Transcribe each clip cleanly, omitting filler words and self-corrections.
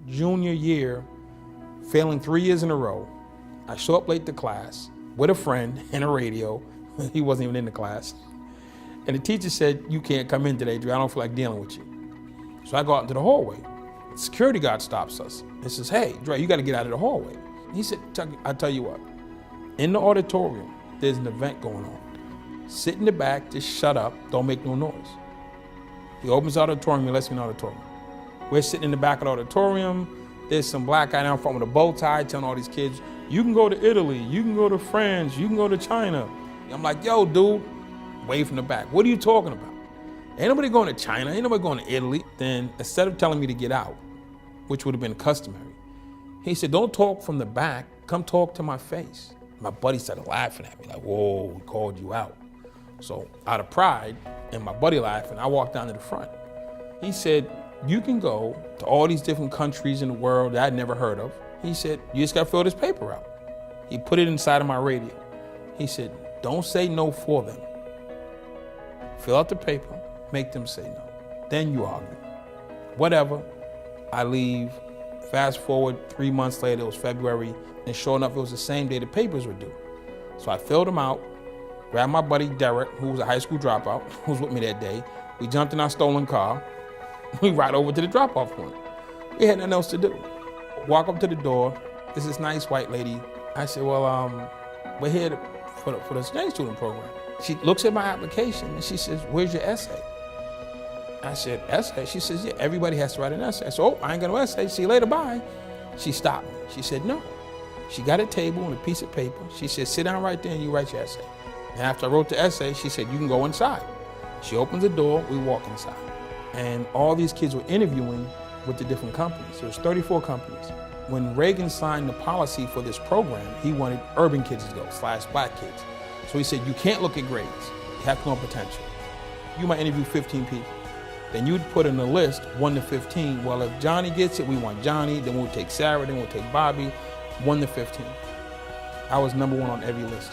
junior year, failing 3 years in a row. I show up late to class with a friend and a radio. He wasn't even in the class. And the teacher said, "You can't come in today, Dre. I don't feel like dealing with you." So I go out into the hallway. The security guard stops us and says, "Hey, Dre, you got to get out of the hallway." He said, "I tell you what, in the auditorium, there's an event going on. Sit in the back, just shut up, don't make no noise." He opens the auditorium and lets me in the auditorium. We're sitting in the back of the auditorium. There's some black guy down front with a bow tie telling all these kids, "You can go to Italy, you can go to France, you can go to China." I'm like, "Yo, dude," way from the back, "what are you talking about? Ain't nobody going to China, ain't nobody going to Italy." Then instead of telling me to get out, which would have been customary, he said, "Don't talk from the back, come talk to my face." My buddy started laughing at me like, "Whoa, we called you out." So out of pride and my buddy laughing, I walked down to the front. He said, "You can go to all these different countries in the world that I'd never heard of." He said, "You just got to fill this paper out." He put it inside of my radio. He said, "Don't say no for them. Fill out the paper, make them say no. Then you argue." Whatever, I leave. Fast forward 3 months later, it was February, and sure enough, it was the same day the papers were due. So I filled them out, grabbed my buddy Derek, who was a high school dropout, who was with me that day. We jumped in our stolen car. We ride over to the drop-off point. We had nothing else to do. Walk up to the door. There's this nice white lady. I said, "Well, we're here for the exchange student program." She looks at my application and she says, "Where's your essay?" I said, "Essay?" She says, "Yeah, everybody has to write an essay." I said, "Oh, I ain't got no essay. See you later, bye." She stopped me. She said, "No." She got a table and a piece of paper. She said, "Sit down right there and you write your essay." And after I wrote the essay, she said, "You can go inside." She opens the door, we walk inside. And all these kids were interviewing with the different companies. There was 34 companies. When Reagan signed the policy for this program, he wanted urban kids to go, / black kids. So he said, "You can't look at grades. You have to go on potential. You might interview 15 people. Then you'd put in a list, 1 to 15. Well, if Johnny gets it, we want Johnny. Then we'll take Sarah, then we'll take Bobby, 1 to 15. I was number 1 on every list.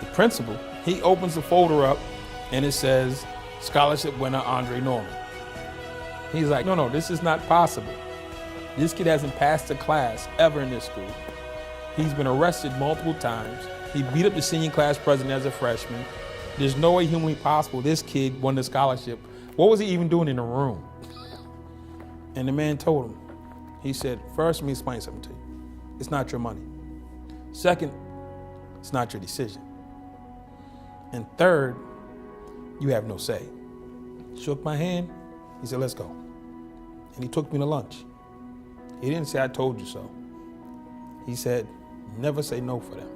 The principal, he opens the folder up and it says, "Scholarship winner Andre Norman." He's like, no, this is not possible. This kid hasn't passed a class ever in this school. He's been arrested multiple times. He beat up the senior class president as a freshman. There's no way humanly possible this kid won the scholarship. What was he even doing in the room? And the man told him, he said, "First, let me explain something to you. It's not your money. Second, it's not your decision. And third, you have no say." Shook my hand. He said, "Let's go." And he took me to lunch. He didn't say, "I told you so." He said, "Never say no for them."